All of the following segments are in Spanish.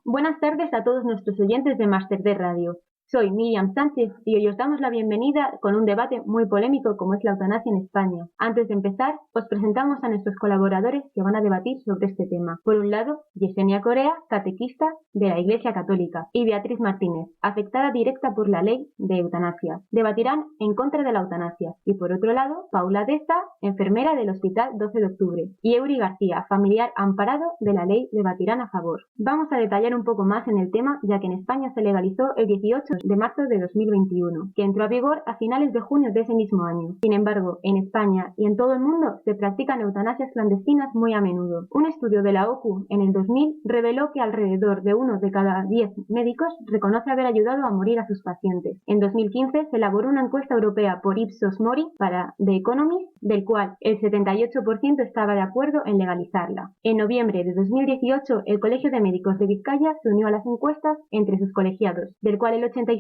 Buenas tardes a todos nuestros oyentes de Máster de Radio. Soy Miriam Sánchez y hoy os damos la bienvenida con un debate muy polémico como es la eutanasia en España. Antes de empezar, os presentamos a nuestros colaboradores que van a debatir sobre este tema. Por un lado, Yesenia Corea, catequista de la Iglesia Católica, y Beatriz Martínez, afectada directa por la ley de eutanasia. Debatirán en contra de la eutanasia. Y por otro lado, Paula Deza, enfermera del Hospital 12 de Octubre, y Eury García, familiar amparado de la ley, debatirán a favor. Vamos a detallar un poco más en el tema, ya que en España se legalizó el 18 de marzo de 2021, que entró a vigor a finales de junio de ese mismo año. Sin embargo, en España y en todo el mundo se practican eutanasias clandestinas muy a menudo. Un estudio de la OCU en el 2000 reveló que alrededor de 1 de cada 10 médicos reconoce haber ayudado a morir a sus pacientes. En 2015 se elaboró una encuesta europea por Ipsos Mori para The Economist, del cual el 78% estaba de acuerdo en legalizarla. En noviembre de 2018, el Colegio de Médicos de Vizcaya se unió a las encuestas entre sus colegiados, del cual el 86%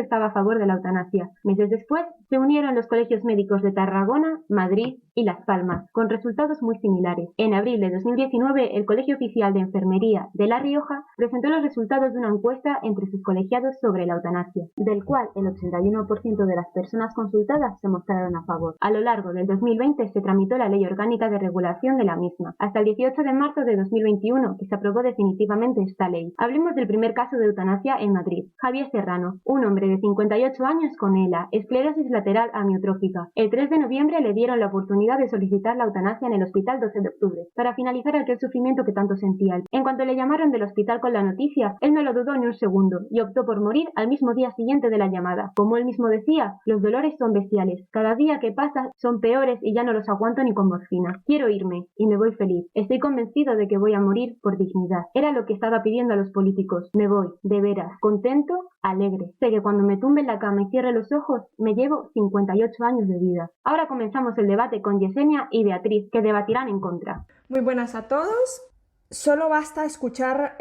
estaba a favor de la eutanasia. Meses después, se unieron los colegios médicos de Tarragona, Madrid y Las Palmas, con resultados muy similares. En abril de 2019, el Colegio Oficial de Enfermería de La Rioja presentó los resultados de una encuesta entre sus colegiados sobre la eutanasia, del cual el 81% de las personas consultadas se mostraron a favor. A lo largo del 2020 se tramitó la Ley Orgánica de Regulación de la misma, hasta el 18 de marzo de 2021, que se aprobó definitivamente esta ley. Hablemos del primer caso de eutanasia en Madrid. Javier Serrano, un hombre de 58 años con ELA, esclerosis lateral amiotrófica. El 3 de noviembre le dieron la oportunidad de solicitar la eutanasia en el Hospital 12 de Octubre, para finalizar aquel sufrimiento que tanto sentía. En cuanto le llamaron del hospital con la noticia, él no lo dudó ni un segundo, y optó por morir al mismo día siguiente de la llamada. Como él mismo decía, los dolores son bestiales. Cada día que pasa son peores y ya no los aguanto ni con morfina. Quiero irme, y me voy feliz. Estoy convencido de que voy a morir por dignidad. Era lo que estaba pidiendo a los políticos. Me voy, de veras, contento, alegre. Sé que cuando me tumbe en la cama y cierre los ojos, me llevo 58 años de vida. Ahora comenzamos el debate con Yesenia y Beatriz, que debatirán en contra. Muy buenas a todos. Solo basta escuchar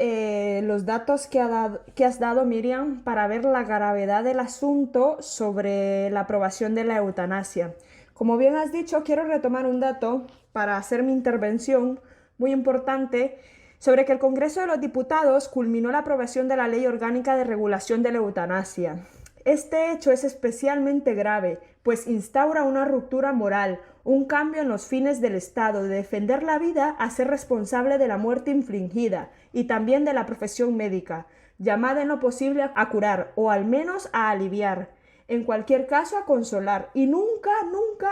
los datos que has dado, Miriam, para ver la gravedad del asunto sobre la aprobación de la eutanasia. Como bien has dicho, quiero retomar un dato para hacer mi intervención muy importante sobre que el Congreso de los Diputados culminó la aprobación de la Ley Orgánica de Regulación de la Eutanasia. Este hecho es especialmente grave, pues instaura una ruptura moral, un cambio en los fines del Estado de defender la vida a ser responsable de la muerte infligida y también de la profesión médica, llamada en lo posible a curar o al menos a aliviar, en cualquier caso a consolar y nunca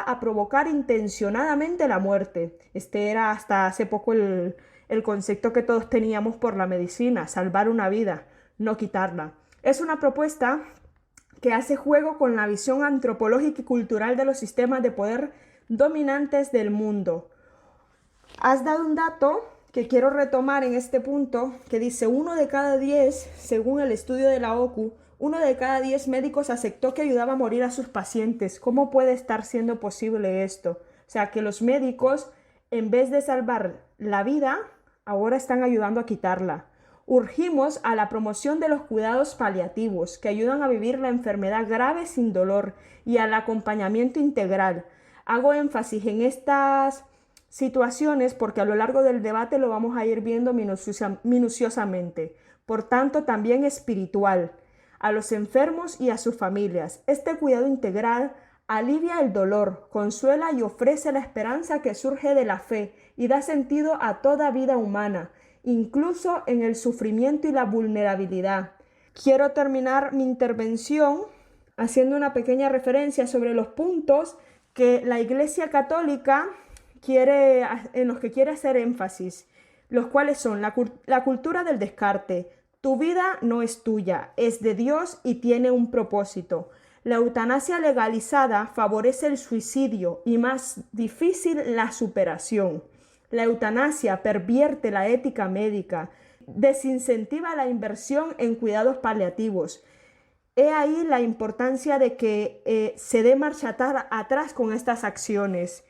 a provocar intencionadamente la muerte. Este era hasta hace poco el concepto que todos teníamos por la medicina, salvar una vida, no quitarla. Es una propuesta que hace juego con la visión antropológica y cultural de los sistemas de poder dominantes del mundo. Has dado un dato que quiero retomar en este punto, que dice 1 de cada 10, según el estudio de la OCU, 1 de cada 10 médicos aceptó que ayudaba a morir a sus pacientes. ¿Cómo puede estar siendo posible esto? O sea, que los médicos, en vez de salvar la vida, ahora están ayudando a quitarla. Urgimos a la promoción de los cuidados paliativos, que ayudan a vivir la enfermedad grave sin dolor, y al acompañamiento integral. Hago énfasis en estas situaciones porque a lo largo del debate lo vamos a ir viendo minuciosamente. Por tanto, también espiritual, a los enfermos y a sus familias. Este cuidado integral alivia el dolor, consuela y ofrece la esperanza que surge de la fe y da sentido a toda vida humana, incluso en el sufrimiento y la vulnerabilidad. Quiero terminar mi intervención haciendo una pequeña referencia sobre los puntos que la Iglesia Católica en los que quiere hacer énfasis, los cuales son la cultura del descarte. Tu vida no es tuya, es de Dios y tiene un propósito. La eutanasia legalizada favorece el suicidio y más difícil la superación. La eutanasia pervierte la ética médica, desincentiva la inversión en cuidados paliativos. He ahí la importancia de que se dé marcha atrás con estas acciones.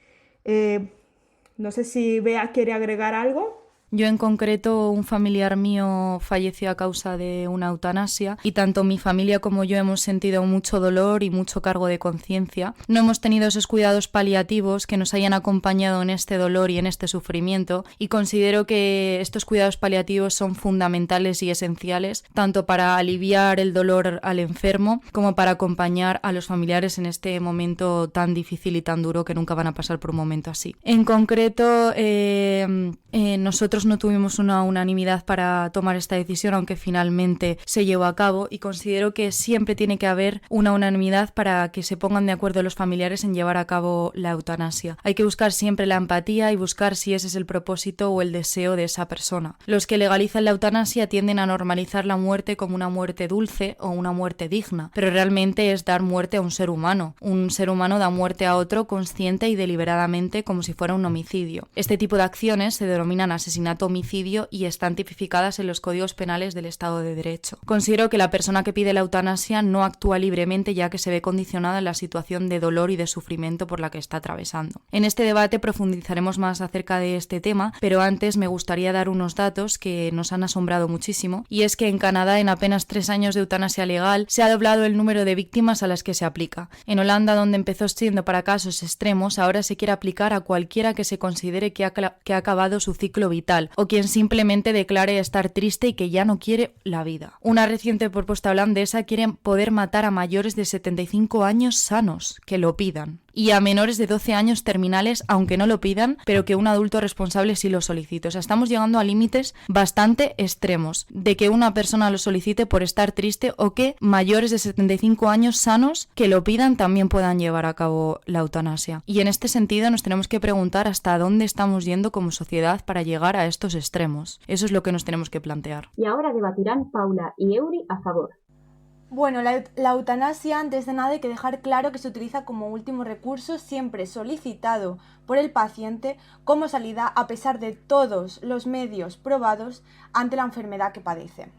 No sé si Bea quiere agregar algo. Yo en concreto, un familiar mío falleció a causa de una eutanasia y tanto mi familia como yo hemos sentido mucho dolor y mucho cargo de conciencia. No hemos tenido esos cuidados paliativos que nos hayan acompañado en este dolor y en este sufrimiento, y considero que estos cuidados paliativos son fundamentales y esenciales tanto para aliviar el dolor al enfermo como para acompañar a los familiares en este momento tan difícil y tan duro que nunca van a pasar por un momento así. En concreto, nosotros no tuvimos una unanimidad para tomar esta decisión, aunque finalmente se llevó a cabo, y considero que siempre tiene que haber una unanimidad para que se pongan de acuerdo los familiares en llevar a cabo la eutanasia. Hay que buscar siempre la empatía y buscar si ese es el propósito o el deseo de esa persona. Los que legalizan la eutanasia tienden a normalizar la muerte como una muerte dulce o una muerte digna, pero realmente es dar muerte a un ser humano. Un ser humano da muerte a otro consciente y deliberadamente como si fuera un homicidio. Este tipo de acciones se denominan asesinato-homicidio y están tipificadas en los códigos penales del Estado de Derecho. Considero que la persona que pide la eutanasia no actúa libremente, ya que se ve condicionada en la situación de dolor y de sufrimiento por la que está atravesando. En este debate profundizaremos más acerca de este tema, pero antes me gustaría dar unos datos que nos han asombrado muchísimo, y es que en Canadá, en apenas 3 años de eutanasia legal, se ha doblado el número de víctimas a las que se aplica. En Holanda, donde empezó siendo para casos extremos, ahora se quiere aplicar a cualquiera que se considere que ha acabado su ciclo vital o quien simplemente declare estar triste y que ya no quiere la vida. Una reciente propuesta holandesa quiere poder matar a mayores de 75 años sanos, que lo pidan, y a menores de 12 años terminales, aunque no lo pidan, pero que un adulto responsable sí lo solicite. O sea, estamos llegando a límites bastante extremos de que una persona lo solicite por estar triste, o que mayores de 75 años sanos que lo pidan también puedan llevar a cabo la eutanasia. Y en este sentido nos tenemos que preguntar hasta dónde estamos yendo como sociedad para llegar a estos extremos. Eso es lo que nos tenemos que plantear. Y ahora debatirán Paula y Euri a favor. Bueno, la eutanasia, antes de nada, hay que dejar claro que se utiliza como último recurso, siempre solicitado por el paciente como salida a pesar de todos los medios probados ante la enfermedad que padece.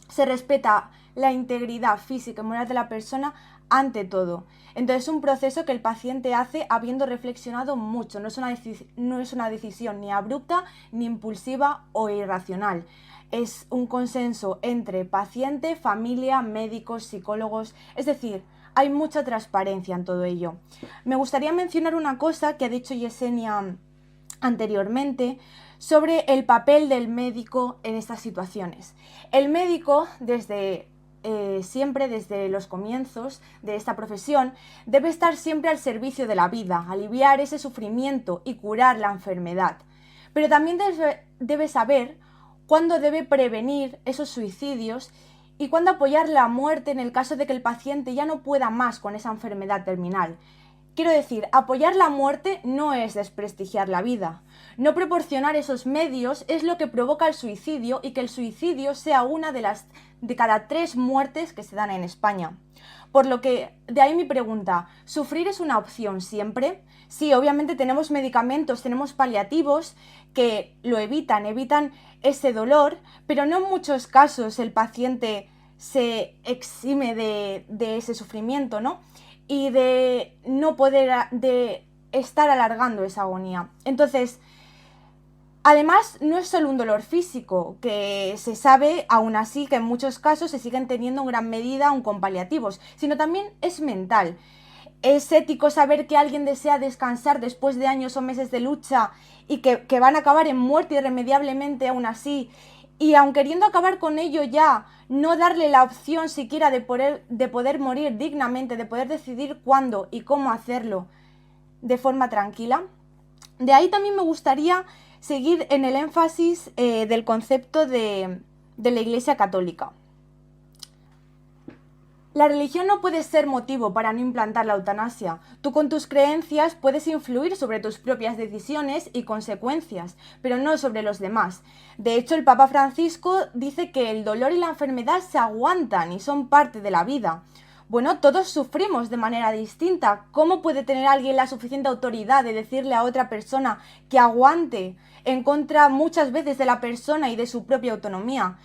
Se respeta la integridad física y moral de la persona ante todo. Entonces es un proceso que el paciente hace habiendo reflexionado mucho, no es una decisión ni abrupta, ni impulsiva o irracional. Es un consenso entre paciente, familia, médicos, psicólogos, es decir, hay mucha transparencia en todo ello. Me gustaría mencionar una cosa que ha dicho Yesenia anteriormente sobre el papel del médico en estas situaciones. El médico, siempre desde los comienzos de esta profesión, debe estar siempre al servicio de la vida, aliviar ese sufrimiento y curar la enfermedad. Pero también debe saber cuándo debe prevenir esos suicidios y cuándo apoyar la muerte en el caso de que el paciente ya no pueda más con esa enfermedad terminal. Quiero decir, apoyar la muerte no es desprestigiar la vida. No proporcionar esos medios es lo que provoca el suicidio, y que el suicidio sea una de cada 3 muertes que se dan en España. Por lo que, de ahí mi pregunta, ¿sufrir es una opción siempre? Sí, obviamente tenemos medicamentos, tenemos paliativos que lo evitan ese dolor, pero no en muchos casos el paciente se exime de ese sufrimiento, ¿no? Y de no poder de estar alargando esa agonía. Entonces, además, no es solo un dolor físico, que se sabe aún así que en muchos casos se siguen teniendo en gran medida aún con paliativos, sino también es mental. Es ético saber que alguien desea descansar después de años o meses de lucha y que van a acabar en muerte irremediablemente aún así, y aun queriendo acabar con ello ya, no darle la opción siquiera de poder morir dignamente, de poder decidir cuándo y cómo hacerlo de forma tranquila. De ahí también me gustaría seguir en el énfasis del concepto de la Iglesia Católica. La religión no puede ser motivo para no implantar la eutanasia. Tú con tus creencias puedes influir sobre tus propias decisiones y consecuencias, pero no sobre los demás. De hecho, el Papa Francisco dice que el dolor y la enfermedad se aguantan y son parte de la vida. Bueno, todos sufrimos de manera distinta. ¿Cómo puede tener alguien la suficiente autoridad de decirle a otra persona que aguante en contra muchas veces de la persona y de su propia autonomía?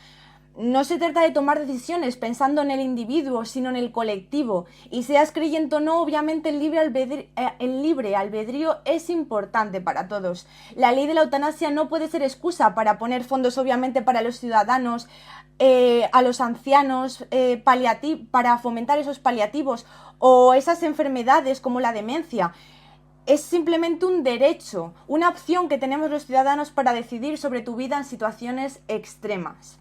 no se trata de tomar decisiones pensando en el individuo, sino en el colectivo. Y seas creyente o no, obviamente el libre albedrío es importante para todos. La ley de la eutanasia no puede ser excusa para poner fondos, obviamente, para los ciudadanos, a los ancianos, para fomentar esos paliativos o esas enfermedades como la demencia. Es simplemente un derecho, una opción que tenemos los ciudadanos para decidir sobre tu vida en situaciones extremas.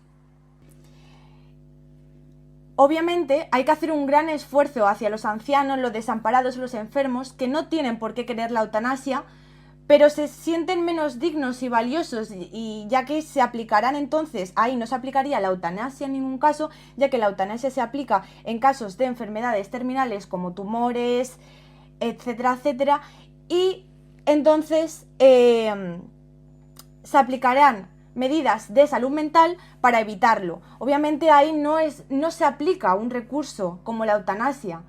Obviamente hay que hacer un gran esfuerzo hacia los ancianos, los desamparados, los enfermos, que no tienen por qué querer la eutanasia, pero se sienten menos dignos y valiosos, y ya que se aplicarán entonces, ahí no se aplicaría la eutanasia en ningún caso, ya que la eutanasia se aplica en casos de enfermedades terminales como tumores, etcétera, etcétera, y entonces se aplicarán medidas de salud mental para evitarlo. Obviamente ahí no se aplica un recurso como la eutanasia,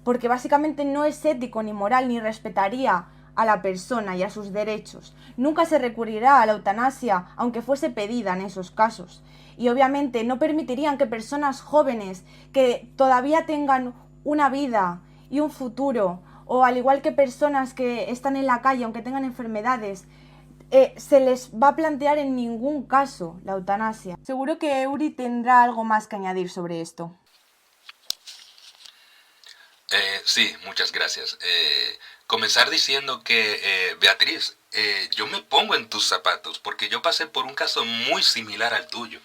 porque básicamente no es ético ni moral ni respetaría a la persona y a sus derechos. Nunca se recurrirá a la eutanasia aunque fuese pedida en esos casos. Y obviamente no permitirían que personas jóvenes que todavía tengan una vida y un futuro, o al igual que personas que están en la calle aunque tengan enfermedades, se les va a plantear en ningún caso la eutanasia. Seguro que Euri tendrá algo más que añadir sobre esto. Sí, muchas gracias. Comenzar diciendo que, Beatriz, yo me pongo en tus zapatos porque yo pasé por un caso muy similar al tuyo.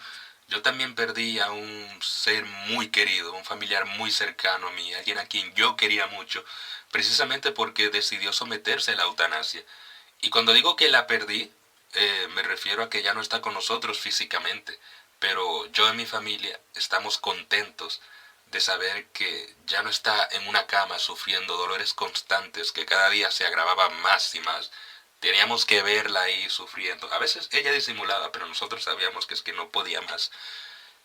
Yo también perdí a un ser muy querido, un familiar muy cercano a mí, alguien a quien yo quería mucho, precisamente porque decidió someterse a la eutanasia. Y cuando digo que la perdí, me refiero a que ya no está con nosotros físicamente, pero yo y mi familia estamos contentos de saber que ya no está en una cama sufriendo dolores constantes que cada día se agravaban más y más. Teníamos que verla ahí sufriendo. A veces ella disimulaba, pero nosotros sabíamos que es que no podía más.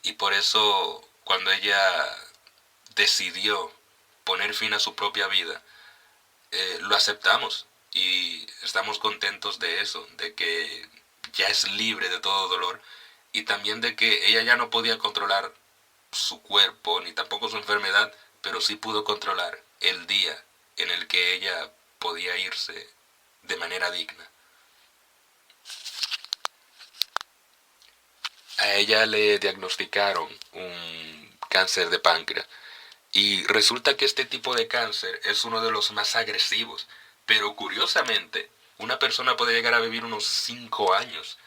Y por eso, cuando ella decidió poner fin a su propia vida, lo aceptamos. Y estamos contentos de eso, de que ya es libre de todo dolor y también de que ella ya no podía controlar su cuerpo ni tampoco su enfermedad, pero sí pudo controlar el día en el que ella podía irse de manera digna. A ella le diagnosticaron un cáncer de páncreas y resulta que este tipo de cáncer es uno de los más agresivos. Pero curiosamente, una persona puede llegar a vivir unos 5 años.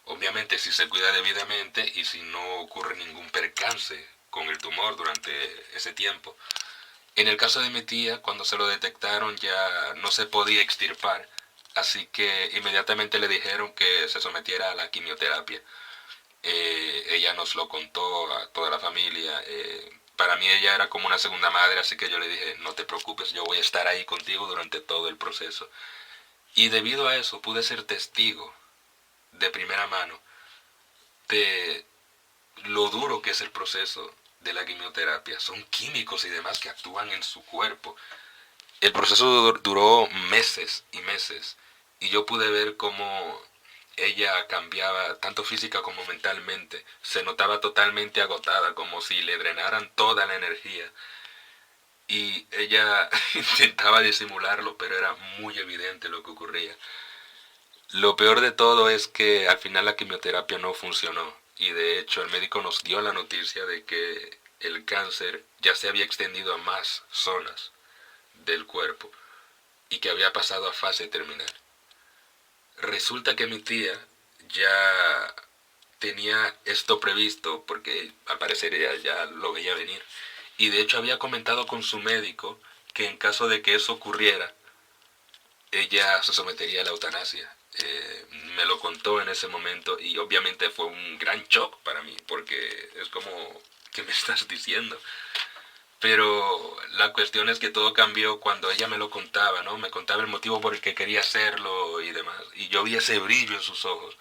Obviamente si se cuida debidamente y si no ocurre ningún percance con el tumor durante ese tiempo. En el caso de mi tía, cuando se lo detectaron ya no se podía extirpar. Así que inmediatamente le dijeron que se sometiera a la quimioterapia. Ella nos lo contó a toda la familia. Para mí ella era como una segunda madre, así que yo le dije, no te preocupes, yo voy a estar ahí contigo durante todo el proceso. Y debido a eso pude ser testigo de primera mano de lo duro que es el proceso de la quimioterapia. Son químicos y demás que actúan en su cuerpo. El proceso duró meses y meses y yo pude ver cómo ella cambiaba tanto física como mentalmente. Se notaba totalmente agotada, como si le drenaran toda la energía. Y ella intentaba disimularlo, pero era muy evidente lo que ocurría. Lo peor de todo es que al final la quimioterapia no funcionó. Y de hecho el médico nos dio la noticia de que el cáncer ya se había extendido a más zonas del cuerpo y que había pasado a fase terminal. Resulta que mi tía ya tenía esto previsto porque al parecer ella ya lo veía venir. Y de hecho había comentado con su médico que en caso de que eso ocurriera, ella se sometería a la eutanasia. Me lo contó en ese momento y obviamente fue un gran shock para mí porque es como, ¿qué me estás diciendo? Pero la cuestión es que todo cambió cuando ella me lo contaba, ¿no? Me contaba el motivo por el que quería hacerlo y demás. Y yo vi ese brillo en sus ojos.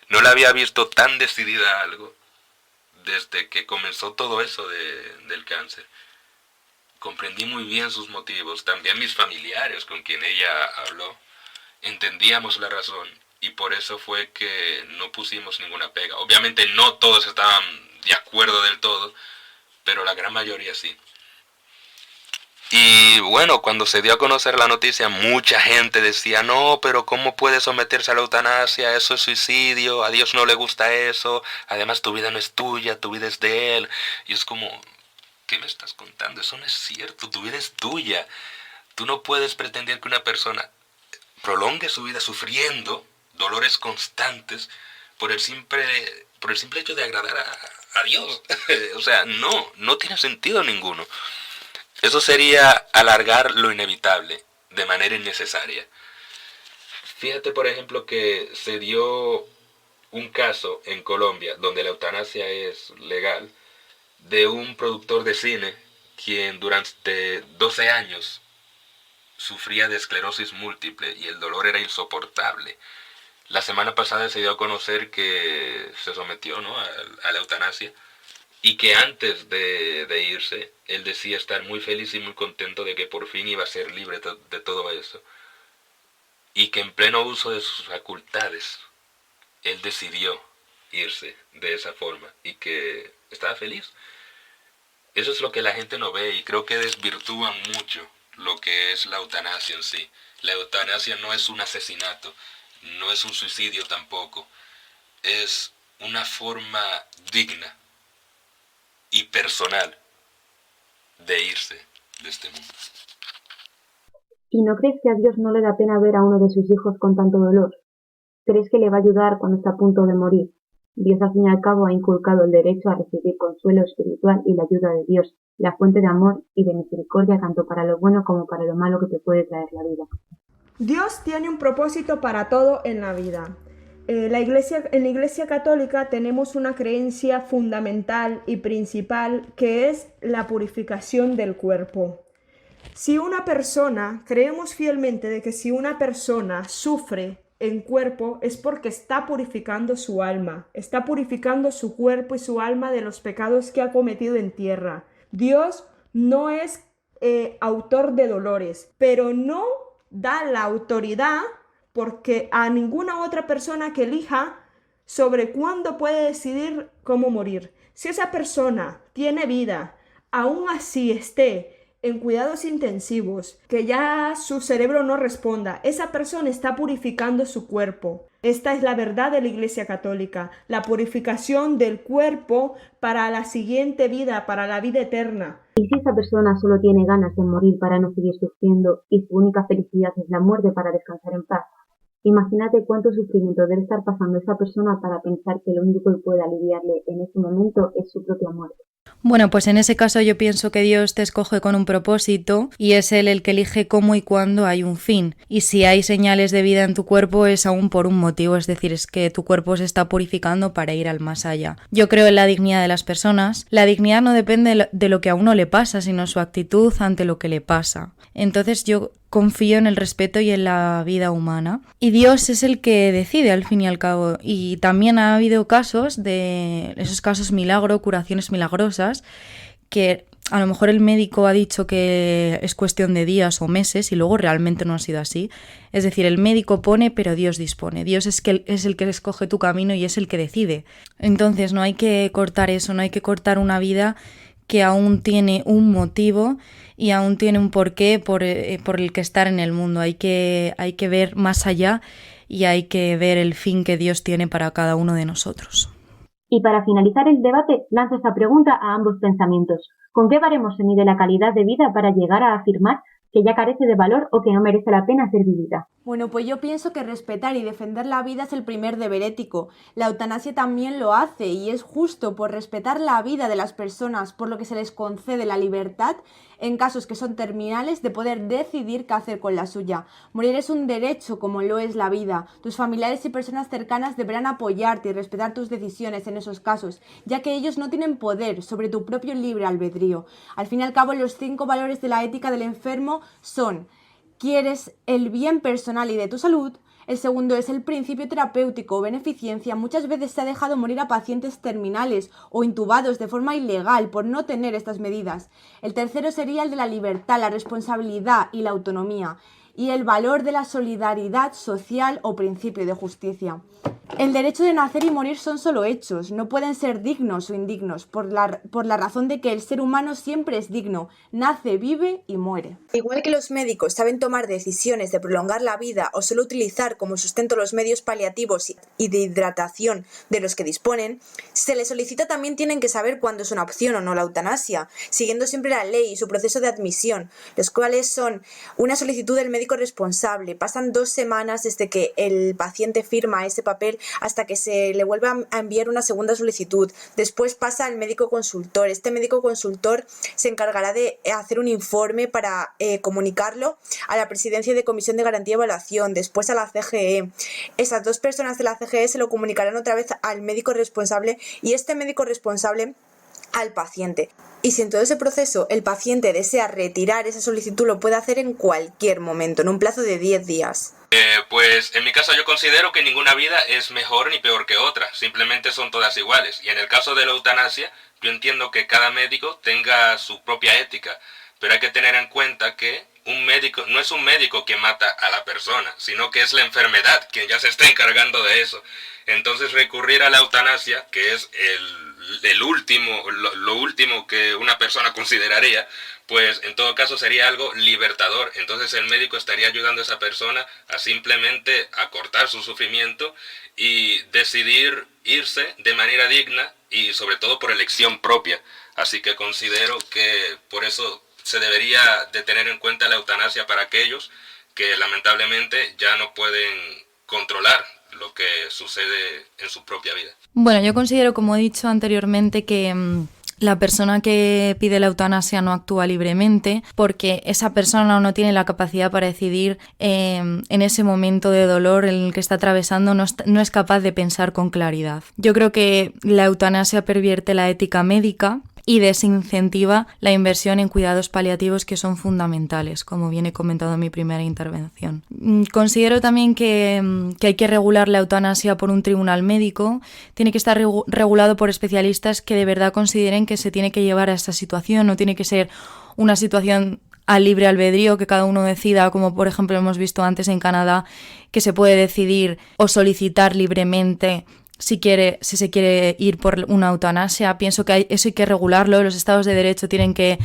No la había visto tan decidida a algo desde que comenzó todo eso del cáncer. Comprendí muy bien sus motivos. También mis familiares con quien ella habló. Entendíamos la razón. Y por eso fue que no pusimos ninguna pega. Obviamente no todos estaban de acuerdo del todo, pero la gran mayoría sí. Y bueno, cuando se dio a conocer la noticia, mucha gente decía, no, pero ¿cómo puede someterse a la eutanasia? Eso es suicidio, a Dios no le gusta eso, además tu vida no es tuya, tu vida es de Él. Y es como, ¿qué me estás contando? Eso no es cierto, tu vida es tuya. Tú no puedes pretender que una persona prolongue su vida sufriendo dolores constantes por el simple hecho de agradar a Dios. O sea, no tiene sentido ninguno. Eso sería alargar lo inevitable de manera innecesaria. Fíjate, por ejemplo, que se dio un caso en Colombia donde la eutanasia es legal, de un productor de cine quien durante 12 años sufría de esclerosis múltiple y el dolor era insoportable. La semana pasada se dio a conocer que se sometió, ¿no?, a la eutanasia, y que antes de irse, él decía estar muy feliz y muy contento de que por fin iba a ser libre de todo eso. Y que en pleno uso de sus facultades, él decidió irse de esa forma y que estaba feliz. Eso es lo que la gente no ve y creo que desvirtúan mucho lo que es la eutanasia en sí. La eutanasia no es un asesinato, no es un suicidio tampoco. Es una forma digna y personal de irse de este mundo. ¿Y no crees que a Dios no le da pena ver a uno de sus hijos con tanto dolor? ¿Crees que le va a ayudar cuando está a punto de morir? Dios al fin y al cabo ha inculcado el derecho a recibir consuelo espiritual y la ayuda de Dios, la fuente de amor y de misericordia tanto para lo bueno como para lo malo que te puede traer la vida. Dios tiene un propósito para todo en la vida. En la Iglesia Católica tenemos una creencia fundamental y principal que es la purificación del cuerpo. Creemos fielmente de que si una persona sufre en cuerpo es porque está purificando su alma, está purificando su cuerpo y su alma de los pecados que ha cometido en tierra. Dios no es autor de dolores, pero no da la autoridad porque a ninguna otra persona que elija sobre cuándo puede decidir cómo morir. Si esa persona tiene vida, aún así esté en cuidados intensivos, que ya su cerebro no responda, esa persona está purificando su cuerpo. Esta es la verdad de la Iglesia Católica, la purificación del cuerpo para la siguiente vida, para la vida eterna. ¿Y si esa persona solo tiene ganas de morir para no seguir sufriendo y su única felicidad es la muerte para descansar en paz? Imagínate cuánto sufrimiento debe estar pasando esa persona para pensar que lo único que puede aliviarle en ese momento es su propia muerte. Bueno, pues en ese caso yo pienso que Dios te escoge con un propósito y es Él el que elige cómo y cuándo hay un fin. Y si hay señales de vida en tu cuerpo es aún por un motivo, es decir, es que tu cuerpo se está purificando para ir al más allá. Yo creo en la dignidad de las personas. La dignidad no depende de lo que a uno le pasa, sino su actitud ante lo que le pasa. Entonces yo confío en el respeto y en la vida humana. Y Dios es el que decide al fin y al cabo. Y también ha habido casos de esos casos milagro, curaciones milagrosas, que a lo mejor el médico ha dicho que es cuestión de días o meses y luego realmente no ha sido así. Es decir, el médico pone, pero Dios dispone. Dios es el que escoge tu camino y es el que decide. Entonces no hay que cortar eso, no hay que cortar una vida que aún tiene un motivo y aún tiene un porqué por el que estar en el mundo. Hay que ver más allá y hay que ver el fin que Dios tiene para cada uno de nosotros. Y para finalizar el debate, lanzo esta pregunta a ambos pensamientos. ¿Con qué baremo se mide la calidad de vida para llegar a afirmar que ya carece de valor o que no merece la pena ser vivida? Bueno, pues yo pienso que respetar y defender la vida es el primer deber ético. La eutanasia también lo hace y es justo por respetar la vida de las personas, por lo que se les concede la libertad, en casos que son terminales, de poder decidir qué hacer con la suya. Morir es un derecho como lo es la vida. Tus familiares y personas cercanas deberán apoyarte y respetar tus decisiones en esos casos, ya que ellos no tienen poder sobre tu propio libre albedrío. Al fin y al cabo, los 5 valores de la ética del enfermo son: ¿quieres el bien personal y de tu salud? El segundo es el principio terapéutico o beneficencia. Muchas veces se ha dejado morir a pacientes terminales o intubados de forma ilegal por no tener estas medidas. El tercero sería el de la libertad, la responsabilidad y la autonomía. y el valor de la solidaridad social o principio de justicia. El derecho de nacer y morir son solo hechos, no pueden ser dignos o indignos, por la razón de que el ser humano siempre es digno, nace, vive y muere. Igual que los médicos saben tomar decisiones de prolongar la vida o solo utilizar como sustento los medios paliativos y de hidratación de los que disponen, si se les solicita también tienen que saber cuándo es una opción o no la eutanasia, siguiendo siempre la ley y su proceso de admisión, los cuales son una solicitud del médico responsable. Pasan 2 semanas desde que el paciente firma ese papel hasta que se le vuelve a enviar una segunda solicitud. Después pasa al médico consultor. Este médico consultor se encargará de hacer un informe para comunicarlo a la Presidencia de Comisión de Garantía y Evaluación, después a la CGE. Esas 2 personas de la CGE se lo comunicarán otra vez al médico responsable y este médico responsable al paciente. Y si en todo ese proceso el paciente desea retirar esa solicitud, lo puede hacer en cualquier momento, en un plazo de 10 días. Pues en mi caso yo considero que ninguna vida es mejor ni peor que otra, simplemente son todas iguales. Y en el caso de la eutanasia, yo entiendo que cada médico tenga su propia ética, pero hay que tener en cuenta que un médico no es un médico que mata a la persona, sino que es la enfermedad quien ya se está encargando de eso. Entonces recurrir a la eutanasia, que es lo último que una persona consideraría, pues en todo caso sería algo libertador. Entonces el médico estaría ayudando a esa persona a simplemente acortar su sufrimiento y decidir irse de manera digna y sobre todo por elección propia. Así que considero que por eso se debería de tener en cuenta la eutanasia para aquellos que lamentablemente ya no pueden controlar lo que sucede en su propia vida. Bueno, yo considero, como he dicho anteriormente, que la persona que pide la eutanasia no actúa libremente porque esa persona no tiene la capacidad para decidir en ese momento de dolor en el que está atravesando, no es capaz de pensar con claridad. Yo creo que la eutanasia pervierte la ética médica y desincentiva la inversión en cuidados paliativos que son fundamentales, como bien he comentado en mi primera intervención. Considero también que hay que regular la eutanasia por un tribunal médico, tiene que estar regulado por especialistas que de verdad consideren que se tiene que llevar a esta situación, no tiene que ser una situación al libre albedrío, que cada uno decida, como por ejemplo hemos visto antes en Canadá, que se puede decidir o solicitar libremente si se quiere ir por una eutanasia. Pienso que eso hay que regularlo. Los estados de derecho tienen que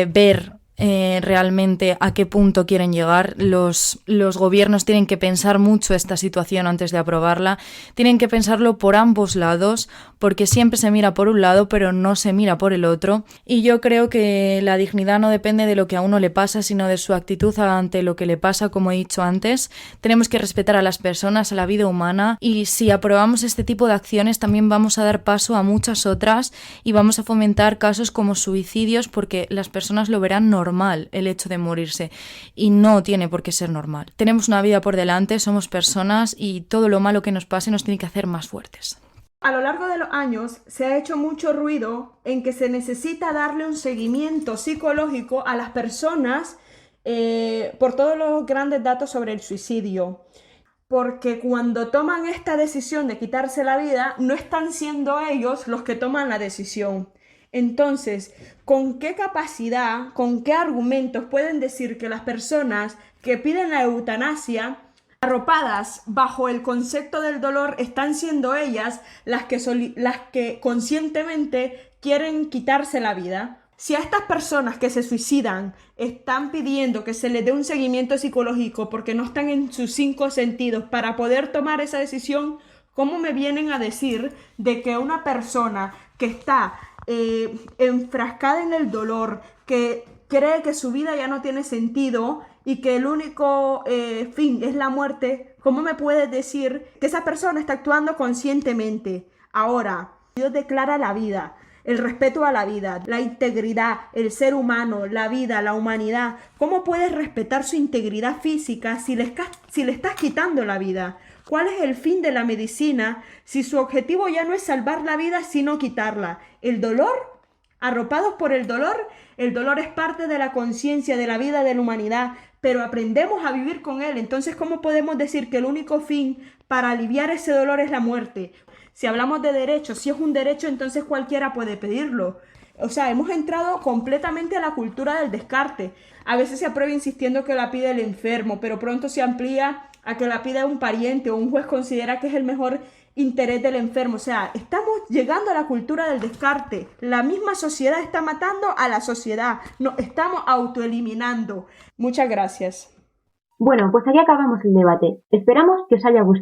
ver realmente a qué punto quieren llegar. Los gobiernos tienen que pensar mucho esta situación antes de aprobarla. Tienen que pensarlo por ambos lados, porque siempre se mira por un lado, pero no se mira por el otro. Y yo creo que la dignidad no depende de lo que a uno le pasa, sino de su actitud ante lo que le pasa, como he dicho antes. Tenemos que respetar a las personas, a la vida humana, y si aprobamos este tipo de acciones también vamos a dar paso a muchas otras y vamos a fomentar casos como suicidios, porque las personas lo verán normal el hecho de morirse y no tiene por qué ser normal. Tenemos una vida por delante, somos personas y todo lo malo que nos pase nos tiene que hacer más fuertes. A lo largo de los años se ha hecho mucho ruido en que se necesita darle un seguimiento psicológico a las personas por todos los grandes datos sobre el suicidio. Porque cuando toman esta decisión de quitarse la vida, no están siendo ellos los que toman la decisión. Entonces, ¿con qué capacidad, con qué argumentos pueden decir que las personas que piden la eutanasia, arropadas bajo el concepto del dolor, están siendo ellas las que conscientemente quieren quitarse la vida? Si a estas personas que se suicidan están pidiendo que se les dé un seguimiento psicológico porque no están en sus 5 sentidos para poder tomar esa decisión, ¿cómo me vienen a decir de que una persona que está enfrascada en el dolor, que cree que su vida ya no tiene sentido y que el único fin es la muerte, cómo me puedes decir que esa persona está actuando conscientemente? Ahora, Dios declara la vida, el respeto a la vida, la integridad, el ser humano, la vida, la humanidad. ¿Cómo puedes respetar su integridad física si le estás quitando la vida? ¿Cuál es el fin de la medicina si su objetivo ya no es salvar la vida, sino quitarla? ¿El dolor? Arropados por el dolor es parte de la conciencia de la vida de la humanidad, pero aprendemos a vivir con él. Entonces, ¿cómo podemos decir que el único fin para aliviar ese dolor es la muerte? Si hablamos de derechos, si es un derecho, entonces cualquiera puede pedirlo. O sea, hemos entrado completamente a la cultura del descarte. A veces se aprueba insistiendo que la pide el enfermo, pero pronto se amplía a que la pida un pariente o un juez considera que es el mejor interés del enfermo. O sea, estamos llegando a la cultura del descarte. La misma sociedad está matando a la sociedad. Nos estamos autoeliminando. Muchas gracias. Bueno, pues aquí acabamos el debate. Esperamos que os haya gustado.